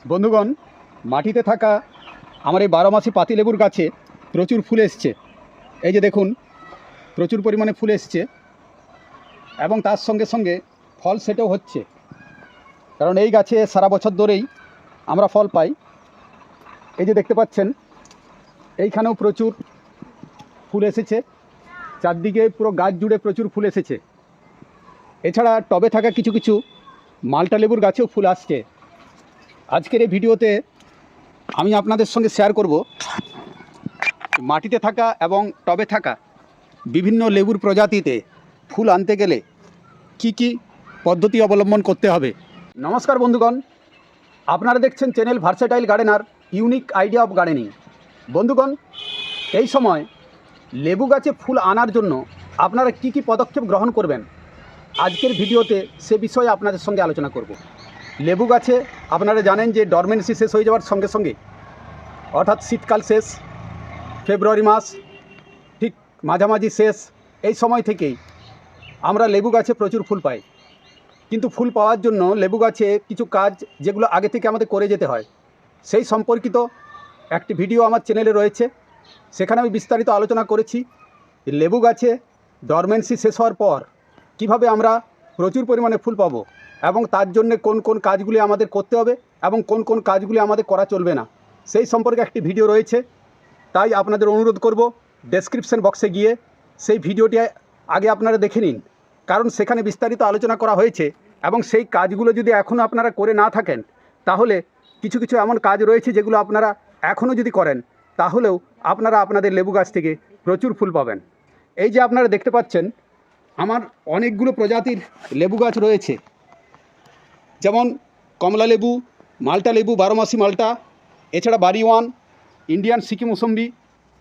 বন্ধুগণ, মাটিতে থাকা আমার এই 12 মাসি পাতিলেবুর গাছে প্রচুর ফুল এসছে। এই যে দেখুন, প্রচুর পরিমাণে ফুল এসছে এবং তার সঙ্গে সঙ্গে ফল সেটাও হচ্ছে, কারণ এই গাছে সারা বছর ধরেই আমরা ফল পাই। এই যে দেখতে পাচ্ছেন, এইখানেও প্রচুর ফুল এসেছে, চারদিকে পুরো গাছ জুড়ে প্রচুর ফুল এসেছে। এছাড়া টবে থাকা কিছু কিছু মালটা লেবুর গাছেও ফুল আসছে। আজকের এই ভিডিওতে আমি আপনাদের সঙ্গে শেয়ার করব মাটিতে থাকা এবং টবে থাকা বিভিন্ন লেবুর প্রজাতিতে ফুল আনতে গেলে কি কি পদ্ধতি অবলম্বন করতে হবে। নমস্কার বন্ধুগণ, আপনারা দেখছেন channel versatile gardener, unique idea of gardening. বন্ধুগণ, এই সময় লেবু গাছে ফুল আনার জন্য আপনারা কি কি পদক্ষেপ গ্রহণ করবেন, আজকের ভিডিওতে সে বিষয়ে আপনাদের সঙ্গে আলোচনা করব। লেবু গাছে আপনারা জানেন যে ডরমেন্সি শেষ হয়ে যাওয়ার সঙ্গে সঙ্গে, অর্থাৎ শীতকাল শেষ, ফেব্রুয়ারি মাস ঠিক মাঝামাঝি শেষ, এই সময় থেকেই আমরা লেবু গাছে প্রচুর ফুল পাই। কিন্তু ফুল পাওয়ার জন্য লেবু গাছে কিছু কাজ যেগুলো আগে থেকে আমাদের করে যেতে হয়, সেই সম্পর্কিত একটি ভিডিও আমার চ্যানেলে রয়েছে। সেখানে আমি বিস্তারিত আলোচনা করেছি লেবু গাছে ডরমেন্সি শেষ হওয়ার পর কিভাবে আমরা প্রচুর পরিমাণে ফুল পাবো এবং তার জন্য কোন কোন কাজগুলি আমাদের করতে হবে এবং কোন কোন কাজগুলি আমাদের করা চলবে না, সেই সম্পর্কে একটি ভিডিও রয়েছে। তাই আপনাদের অনুরোধ করব, ডেসক্রিপশন বক্সে গিয়ে সেই ভিডিওটি আগে আপনারা দেখে নিন, কারণ সেখানে বিস্তারিত আলোচনা করা হয়েছে। এবং সেই কাজগুলো যদি এখনও আপনারা করে না থাকেন, তাহলে কিছু কিছু এমন কাজ রয়েছে যেগুলো আপনারা এখনও যদি করেন, তাহলেও আপনারা আপনাদের লেবু গাছ থেকে প্রচুর ফুল পাবেন। এই যে আপনারা দেখতে পাচ্ছেন, আমার অনেকগুলো প্রজাতির লেবু গাছ রয়েছে, যেমন কমলা লেবু, মাল্টা লেবু, 12 মাসি মাল্টা, এছাড়া বাড়ি ওয়ান, ইন্ডিয়ান সিকি মৌসম্বি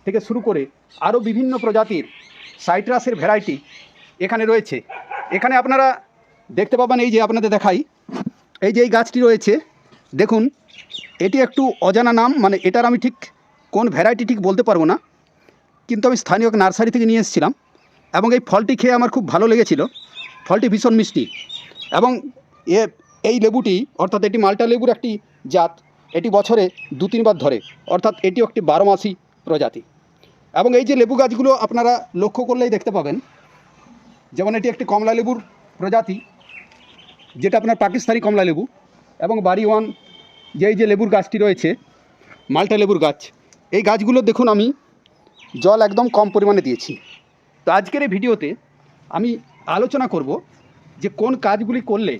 থেকে শুরু করে আরও বিভিন্ন প্রজাতির সাইট্রাসের ভ্যারাইটি এখানে রয়েছে। এখানে আপনারা দেখতে পাবেন, এই যে আপনাদের দেখাই, এই যে এই গাছটি রয়েছে, দেখুন এটি একটু অজানা নাম, মানে এটার আমি ঠিক কোন ভ্যারাইটি ঠিক বলতে পারবো না, কিন্তু আমি স্থানীয় নার্সারি থেকে নিয়ে এসেছিলাম এবং এই ফলটি খেয়ে আমার খুব ভালো লেগেছিল। ফলটি ভীষণ মিষ্টি এবং এই লেবুটি, অর্থাৎ এটি মাল্টা লেবুর একটি জাত, এটি বছরে 2-3 বার ধরে, অর্থাৎ এটিও একটি 12 মাসি প্রজাতি। এবং এই যে লেবু গাছগুলো আপনারা লক্ষ্য করলেই দেখতে পাবেন, যেমন এটি একটি কমলা লেবুর প্রজাতি, যেটা আপনার পাকিস্তানি কমলা লেবু, এবং বাড়ি ওয়ান যে এই যে লেবুর গাছটি রয়েছে, মাল্টা লেবুর গাছ, এই গাছগুলো দেখুন আমি জল একদম কম পরিমাণে দিয়েছি। তো আজকের এই ভিডিওতে আমি আলোচনা করব যে কোন কাজগুলি করলে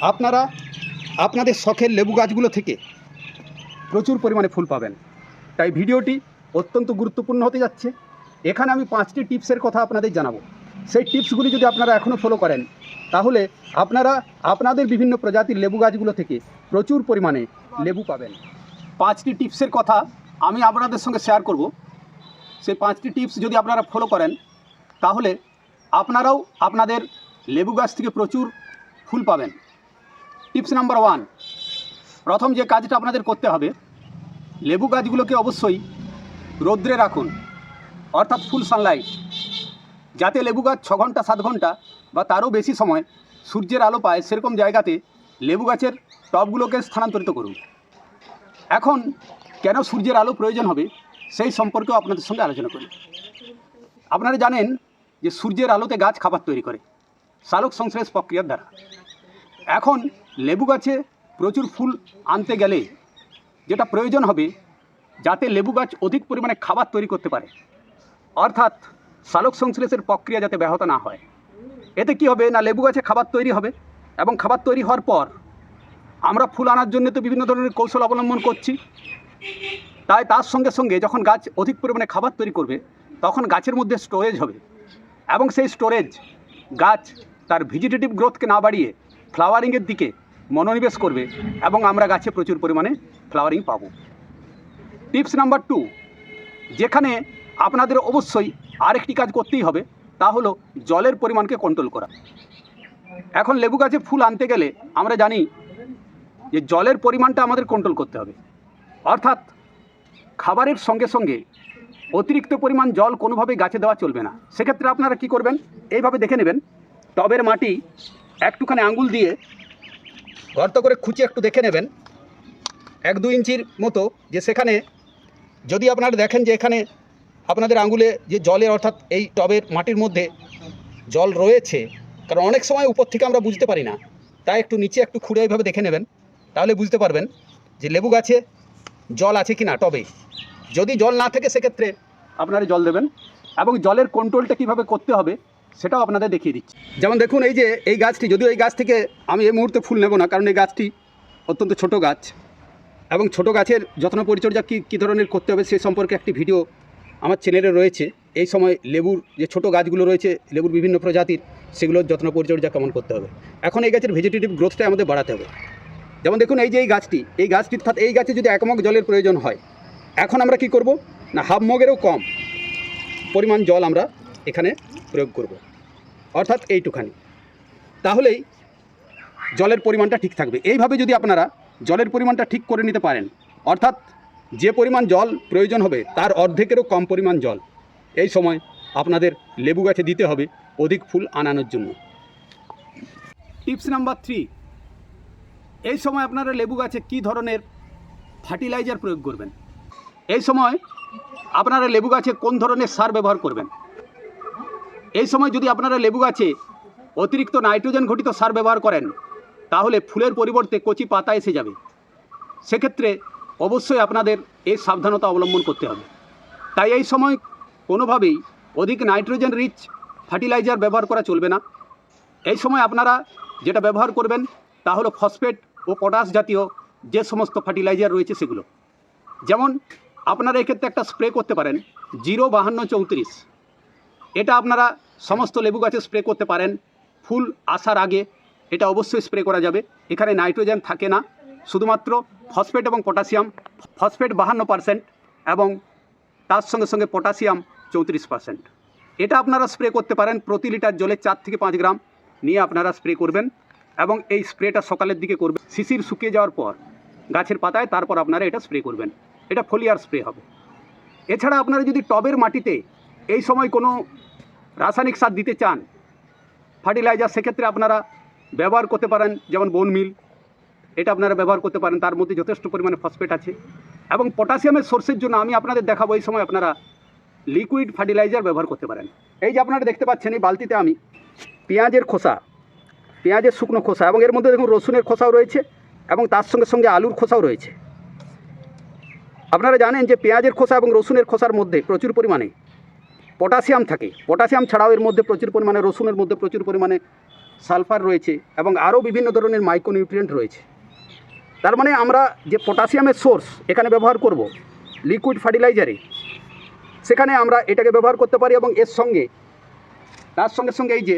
আপনারা আপনাদের শখের লেবু গাছগুলো থেকে প্রচুর পরিমাণে ফুল পাবেন। তাই ভিডিওটি অত্যন্ত গুরুত্বপূর্ণ হতে যাচ্ছে। এখানে আমি 5টি টিপসের কথা আপনাদের জানাবো। সেই টিপসগুলি যদি আপনারা এখনও ফলো করেন, তাহলে আপনারা আপনাদের বিভিন্ন প্রজাতির লেবু গাছগুলো থেকে প্রচুর পরিমাণে লেবু পাবেন। 5টি টিপসের কথা আমি আপনাদের সঙ্গে শেয়ার করব। সেই 5টি টিপস যদি আপনারা ফলো করেন, তাহলে আপনারাও আপনাদের লেবু গাছ থেকে প্রচুর ফুল পাবেন। টিপস নাম্বার 1, প্রথম যে কাজটা আপনাদের করতে হবে, লেবু গাছগুলোকে অবশ্যই রৌদ্রে রাখুন, অর্থাৎ ফুল সানলাইট, যাতে লেবু গাছ 6 ঘন্টা 7 ঘন্টা বা তারও বেশি সময় সূর্যের আলো পায়, সেরকম জায়গাতে লেবু গাছের টবগুলোকে স্থানান্তরিত করুন। এখন কেন সূর্যের আলো প্রয়োজন হবে সেই সম্পর্কেও আপনাদের সঙ্গে আলোচনা করি। আপনারা জানেন যে সূর্যের আলোতে গাছ খাবার তৈরি করে সালোক সংশ্লেষ প্রক্রিয়ার দ্বারা। এখন লেবু গাছে প্রচুর ফুল আনতে গেলে যেটা প্রয়োজন হবে, যাতে লেবু গাছ অধিক পরিমাণে খাবার তৈরি করতে পারে, অর্থাৎ সালোক সংশ্লেষের প্রক্রিয়া যাতে ব্যাহত না হয়। এতে কি হবে না, লেবু গাছে খাবার তৈরি হবে এবং খাবার তৈরি হওয়ার পর আমরা ফুল আনার জন্য তো বিভিন্ন ধরনের কৌশল অবলম্বন করছি। তাই তার সঙ্গে সঙ্গে যখন গাছ অধিক পরিমাণে খাবার তৈরি করবে, তখন গাছের মধ্যে স্টোরেজ হবে এবং সেই স্টোরেজ গাছ তার ভেজিটেটিভ গ্রোথকে না বাড়িয়ে ফ্লাওয়ারিংয়ের দিকে মনোনিবেশ করবে এবং আমরা গাছে প্রচুর পরিমাণে ফ্লাওয়ারিং পাব। টিপস নাম্বার 2, যেখানে আপনাদের অবশ্যই আরেকটি কাজ করতেই হবে, তা হলো জলের পরিমাণকে কন্ট্রোল করা। এখন লেবু গাছে ফুল আনতে গেলে আমরা জানি যে জলের পরিমাণটা আমাদের কন্ট্রোল করতে হবে, অর্থাৎ খাবারের সঙ্গে সঙ্গে অতিরিক্ত পরিমাণ জল কোনোভাবে গাছে দেওয়া চলবে না। সেক্ষেত্রে আপনারা কি করবেন, এইভাবে দেখে নেবেন, টবের মাটি একটুখানি আঙুল দিয়ে গর্ত করে খুঁচিয়ে একটু দেখে নেবেন 1-2 ইঞ্চির মতো, যে সেখানে যদি আপনারা দেখেন যে এখানে আপনাদের আঙুলে যে জলের অর্থাৎ এই টবের মাটির মধ্যে জল রয়েছে, কারণ অনেক সময় উপর থেকে আমরা বুঝতে পারি না, তাই একটু নিচে একটু খুঁড়ে এইভাবে দেখে নেবেন, তাহলে বুঝতে পারবেন যে লেবু গাছে জল আছে কি না টবে। যদি জল না থাকে সেক্ষেত্রে আপনারা জল দেবেন, এবং জলের কন্ট্রোলটা কীভাবে করতে হবে সেটাও আপনাদের দেখিয়ে দিচ্ছি। যেমন দেখুন এই যে এই গাছটি, যদিও এই গাছ থেকে আমি এই মুহূর্তে ফুল নেব না, কারণ এই গাছটি অত্যন্ত ছোট গাছ, এবং ছোট গাছের যত্ন পরিচর্যা কী ধরনের করতে হবে সে সম্পর্কে একটি ভিডিও আমার চ্যানেলে রয়েছে। এই সময় লেবুর যে ছোট গাছগুলো রয়েছে, লেবুর বিভিন্ন প্রজাতির, সেগুলোর যত্ন পরিচর্যা কেমন করতে হবে। এখন এই গাছের ভেজিটেটিভ গ্রোথটা আমাদের বাড়াতে হবে। যেমন দেখুন এই যে এই গাছটি, এই গাছটির অর্থাৎ এই গাছে যদি 1 মগ জলের প্রয়োজন হয়, এখন আমরা কি করব না, 1/2 মগেরও কম পরিমাণ জল আমরা এখানে প্রয়োগ করব, অর্থাৎ এইটুখানি, তাহলেই জলের পরিমাণটা ঠিক থাকবে। এইভাবে যদি আপনারা জলের পরিমাণটা ঠিক করে নিতে পারেন, অর্থাৎ যে পরিমাণ জল প্রয়োজন হবে তার অর্ধেকেরও কম পরিমাণ জল এই সময় আপনাদের লেবু গাছে দিতে হবে অধিক ফুল আনানোর জন্য। টিপস নাম্বার 3, এই সময় আপনারা লেবু গাছে কী ধরনের ফার্টিলাইজার প্রয়োগ করবেন, এই সময় আপনারা লেবু গাছে কোন ধরনের সার ব্যবহার করবেন। এই সময় যদি আপনারা লেবু গাছে অতিরিক্ত নাইট্রোজেন ঘটিত সার ব্যবহার করেন, তাহলে ফুলের পরিবর্তে কচি পাতা এসে যাবে। সেক্ষেত্রে অবশ্যই আপনাদের এই সাবধানতা অবলম্বন করতে হবে। তাই এই সময় কোনোভাবেই অধিক নাইট্রোজেন রিচ ফার্টিলাইজার ব্যবহার করা চলবে না। এই সময় আপনারা যেটা ব্যবহার করবেন তা হলো ফসফেট ও পটাশ জাতীয় যে সমস্ত ফার্টিলাইজার রয়েছে সেগুলো। যেমন আপনারা এক্ষেত্রে একটা স্প্রে করতে পারেন 05234, এটা আপনারা সমস্ত লেবু গাছে স্প্রে করতে পারেন। ফুল আসার আগে এটা অবশ্যই স্প্রে করা যাবে। এখানে নাইট্রোজেন থাকে না, শুধুমাত্র ফসফেট এবং পটাশিয়াম। ফসফেট 52% এবং তার সঙ্গে সঙ্গে পটাশিয়াম 34%। এটা আপনারা স্প্রে করতে পারেন প্রতি লিটার জলে 4 থেকে 5 গ্রাম নিয়ে আপনারা স্প্রে করবেন, এবং এই স্প্রেটা সকালের দিকে করবেন, শিশির শুকিয়ে যাওয়ার পর গাছের পাতায়, তারপর আপনারা এটা স্প্রে করবেন। এটা ফোলিয়ার স্প্রে হবে। এছাড়া আপনারা যদি টবের মাটিতে এই সময় কোনো রাসায়নিক সার দিতে চান, ফার্টিলাইজার, সেক্ষেত্রে আপনারা ব্যবহার করতে পারেন যেমন বোন মিল, এটা আপনারা ব্যবহার করতে পারেন, তার মধ্যে যথেষ্ট পরিমাণে ফসফেট আছে। এবং পটাশিয়ামের সোর্সের জন্য আমি আপনাদের দেখাবো এই সময় আপনারা লিকুইড ফার্টিলাইজার ব্যবহার করতে পারেন। এই যে আপনারা দেখতে পাচ্ছেন এই বালতিতে আমি পেঁয়াজের খোসা, পেঁয়াজের শুকনো খোসা, এবং এর মধ্যে দেখুন রসুনের খোসাও রয়েছে, এবং তার সঙ্গে সঙ্গে আলুর খোসাও রয়েছে। আপনারা জানেন যে পেঁয়াজের খোসা এবং রসুনের খোসার মধ্যে প্রচুর পরিমাণে পটাশিয়াম থাকে। পটাশিয়াম ছাড়াও এর মধ্যে প্রচুর পরিমাণে, রসুনের মধ্যে প্রচুর পরিমাণে সালফার রয়েছে, এবং আরও বিভিন্ন ধরনের মাইক্রোনিউট্রিয়েন্ট রয়েছে। তার মানে আমরা যে পটাশিয়ামের সোর্স এখানে ব্যবহার করব লিকুইড ফার্টিলাইজারে, সেখানে আমরা এটাকে ব্যবহার করতে পারি। এবং এর সঙ্গে তার সঙ্গে সঙ্গে এই যে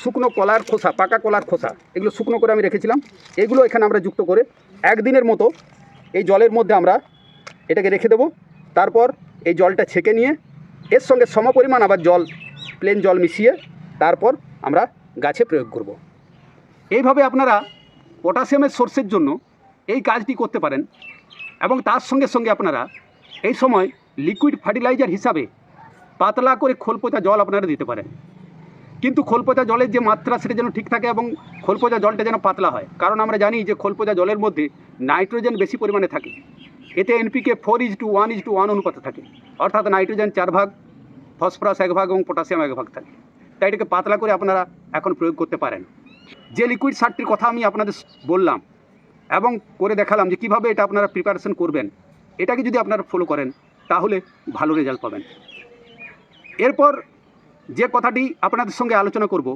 শুকনো কলার খোসা, পাকা কলার খোসা, এগুলো শুকনো করে আমি রেখেছিলাম, এগুলো এখানে আমরা যুক্ত করে 1 দিনের মতো এই জলের মধ্যে আমরা এটাকে রেখে দেবো। তারপর এই জলটা ছেঁকে নিয়ে এর সঙ্গে সমপরিমাণ আবার জল, প্লেন জল মিশিয়ে তারপর আমরা গাছে প্রয়োগ করব। এইভাবে আপনারা পটাশিয়ামের সোর্সের জন্য এই কাজটি করতে পারেন। এবং তার সঙ্গে সঙ্গে আপনারা এই সময় লিকুইড ফার্টিলাইজার হিসাবে পাতলা করে খোলপোঁচা জল আপনারা দিতে পারেন। কিন্তু খোলপোঁচা জলের যে মাত্রা সেটা যেন ঠিক থাকে, এবং খোলপোঁচা জলটা যেন পাতলা হয়, কারণ আমরা জানি যে খোলপোঁচা জলের মধ্যে নাইট্রোজেন বেশি পরিমাণে থাকে। এতে এনপিকে 4:1:1 অনুপাতে থাকে, অর্থাৎ নাইট্রোজেন 4 ভাগ, ফসফরাস 1 ভাগ এবং পটাশিয়াম 1 ভাগ থাকে। তাই এটাকে পাতলা করে আপনারা এখন প্রয়োগ করতে পারেন। যে লিকুইড সারটির কথা আমি আপনাদের বললাম এবং করে দেখালাম যে কীভাবে এটা আপনারা প্রিপারেশন করবেন, এটাকে যদি আপনারা ফলো করেন তাহলে ভালো রেজাল্ট পাবেন। এরপর যে কথাটি আপনাদের সঙ্গে আলোচনা করব,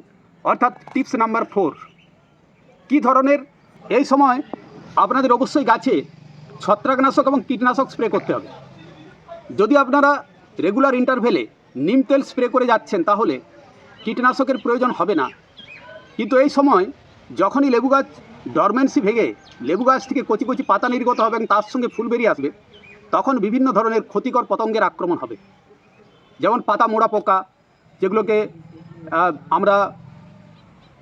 অর্থাৎ টিপস নাম্বার 4, কী ধরনের এই সময় আপনাদের অবশ্যই গাছে ছত্রাকনাশক এবং কীটনাশক স্প্রে করতে হবে। যদি আপনারা রেগুলার ইন্টারভেলে নিম তেল স্প্রে করে যাচ্ছেন তাহলে কীটনাশকের প্রয়োজন হবে না। কিন্তু এই সময় যখনই লেবু গাছ ডরমেন্সি ভেঙে লেবু গাছ থেকে কচি কচি পাতা নির্গত হবে এবং তার সঙ্গে ফুল বেরিয়ে আসবে, তখন বিভিন্ন ধরনের ক্ষতিকর পতঙ্গের আক্রমণ হবে। যেমন পাতা মোড়া পোকা, যেগুলোকে আমরা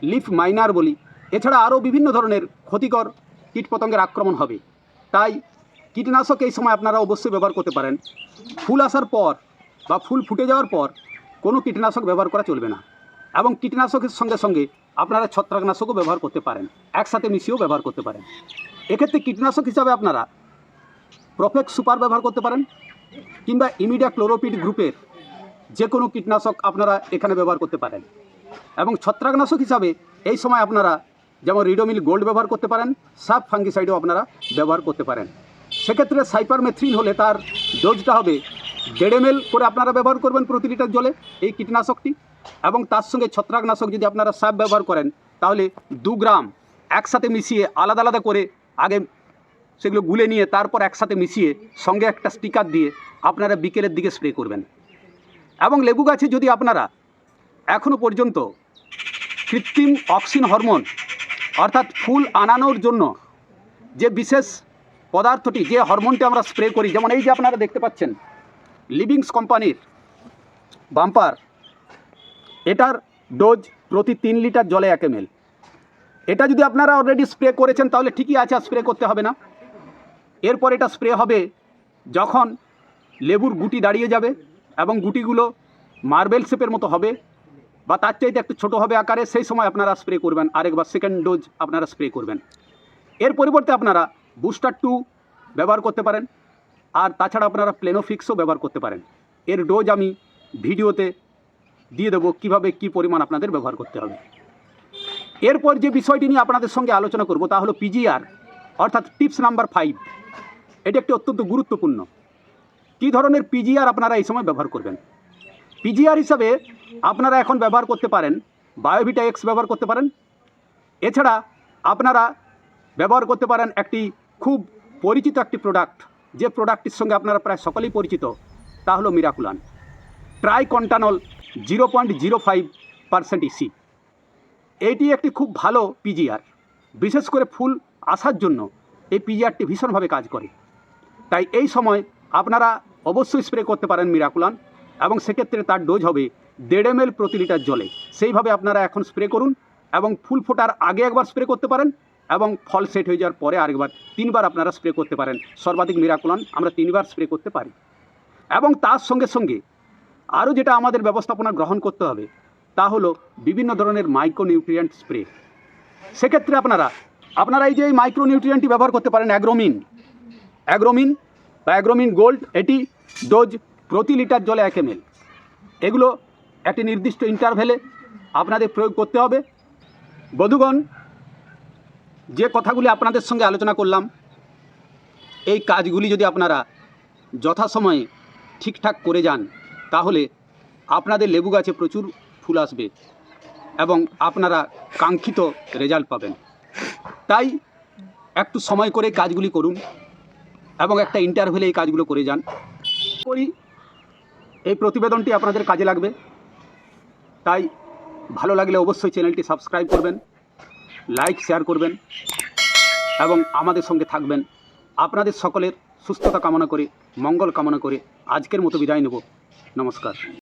লিফ মাইনার বলি। এছাড়া আরও বিভিন্ন ধরনের ক্ষতিকর কীটপতঙ্গের আক্রমণ হবে। তাই কীটনাশক এই সময় আপনারা অবশ্যই ব্যবহার করতে পারেন। ফুল আসার পর বা ফুল ফুটে যাওয়ার পর কোনো কীটনাশক ব্যবহার করা চলবে না, এবং কীটনাশকের সঙ্গে সঙ্গে আপনারা ছত্রাকনাশকও ব্যবহার করতে পারেন, একসাথে মিশিয়েও ব্যবহার করতে পারেন। এক্ষেত্রে কীটনাশক হিসাবে আপনারা প্রফেক্ট সুপার ব্যবহার করতে পারেন, কিংবা ইমিডা ক্লোরোপিড গ্রুপের যে কোনো কীটনাশক আপনারা এখানে ব্যবহার করতে পারেন। এবং ছত্রাকনাশক হিসাবে এই সময় আপনারা যেমন রিডোমিল গোল্ড ব্যবহার করতে পারেন, সাব ফাঙ্গিসাইডও আপনারা ব্যবহার করতে পারেন। সেক্ষেত্রে সাইপারমেথ্রিন হলে তার ডোজটা হবে 1.5 ml করে আপনারা ব্যবহার করবেন প্রতি লিটার জলে এই কীটনাশকটি। এবং তার সঙ্গে ছত্রাকনাশক যদি আপনারা সাব ব্যবহার করেন তাহলে 2 গ্রাম একসাথে মিশিয়ে আলাদা আলাদা করে আগে সেগুলো গুলে নিয়ে তারপর একসাথে মিশিয়ে সঙ্গে একটা স্টিকার দিয়ে আপনারা বিকেলের দিকে স্প্রে করবেন। এবং লেবু গাছে যদি আপনারা এখনও পর্যন্ত কৃত্রিম অক্সিন হরমোন অর্থাৎ ফুল আনানোর জন্য যে বিশেষ পদার্থটি, যে হরমোনটি আমরা স্প্রে করি, যেমন এই যে আপনারা দেখতে পাচ্ছেন লিভিংস কোম্পানির বাম্পার, এটার ডোজ প্রতি 3 লিটার জলে 1 ml। এটা যদি আপনারা অলরেডি স্প্রে করেছেন তাহলে ঠিকই আছে, স্প্রে করতে হবে না। এরপর এটা স্প্রে হবে যখন লেবুর গুটি দাঁড়িয়ে যাবে এবং গুটিগুলো মার্বেল শেপের মতো হবে বা তার চাইতে একটু ছোটো হবে আকারে, সেই সময় আপনারা স্প্রে করবেন, আরেকবার সেকেন্ড ডোজ আপনারা স্প্রে করবেন। এর পরিবর্তে আপনারা বুস্টার 2 ব্যবহার করতে পারেন, আর তাছাড়া আপনারা প্লেনোফিক্সও ব্যবহার করতে পারেন। এর ডোজ আমি ভিডিওতে দিয়ে দেবো কীভাবে কী পরিমাণ আপনাদের ব্যবহার করতে হবে। এরপর যে বিষয়টি নিয়ে আপনাদের সঙ্গে আলোচনা করব তা হলো পিজিআর অর্থাৎ টিপস নাম্বার 5। এটি একটি অত্যন্ত গুরুত্বপূর্ণ। কী ধরনের পিজিআর আপনারা এই সময় ব্যবহার করবেন? পিজিআর হিসাবে আপনারা এখন ব্যবহার করতে পারেন বায়োভিটা এক্স ব্যবহার করতে পারেন। এছাড়া আপনারা ব্যবহার করতে পারেন একটি খুব পরিচিত একটি প্রোডাক্ট, যে প্রোডাক্টটির সঙ্গে আপনারা প্রায় সকলেই পরিচিত, তা হলো মিরাকুলান ট্রাইকন্টানল 0.05% ইসি। এটি একটি খুব ভালো পিজিআর, বিশেষ করে ফুল আসার জন্য এই পিজিআরটি ভীষণভাবে কাজ করে। তাই এই সময় আপনারা অবশ্যই স্প্রে করতে পারেন মিরাকুলান, এবং সেক্ষেত্রে তার ডোজ হবে 1.5 ml প্রতি লিটার জলে। সেইভাবে আপনারা এখন স্প্রে করুন, এবং ফুল ফোটার আগে একবার স্প্রে করতে পারেন এবং ফল সেট হয়ে যাওয়ার পরে আরেকবার, 3 বার আপনারা স্প্রে করতে পারেন। সর্বাধিক মিরাকুলান আমরা 3 বার স্প্রে করতে পারি। এবং তার সঙ্গে সঙ্গে আরও যেটা আমাদের ব্যবস্থাপনা গ্রহণ করতে হবে তা হলো বিভিন্ন ধরনের মাইক্রোনিউট্রিয়েন্ট স্প্রে। সেক্ষেত্রে আপনারা এই যে এই মাইক্রোনিউট্রিয়েন্টটি ব্যবহার করতে পারেন অ্যাগ্রোমিন বা অ্যাগ্রোমিন গোল্ড। এটি ডোজ প্রতি লিটার জলে 1 ml। এগুলো একটি নির্দিষ্ট ইন্টারভ্যালে আপনাদের প্রয়োগ করতে হবে। বন্ধুগণ, যে কথাগুলি আপনাদের সঙ্গে আলোচনা করলাম, এই কাজগুলি যদি আপনারা যথাসময়ে ঠিকঠাক করে যান তাহলে আপনাদের লেবু গাছে প্রচুর ফুল আসবে এবং আপনারা কাঙ্ক্ষিত রেজাল্ট পাবেন। তাই একটু সময় করে কাজগুলি করুন এবং একটা ইন্টারভ্যালে এই কাজগুলো করে যান। এই প্রতিবেদনটি আপনাদের কাজে লাগবে। তাই ভালো লাগলে অবশ্যই চ্যানেলটি সাবস্ক্রাইব করবেন, লাইক শেয়ার করবেন এবং আমাদের সঙ্গে থাকবেন। আপনাদের সকলের সুস্থতা কামনা করে, মঙ্গল কামনা করে আজকের মতো বিদায় নেব। নমস্কার।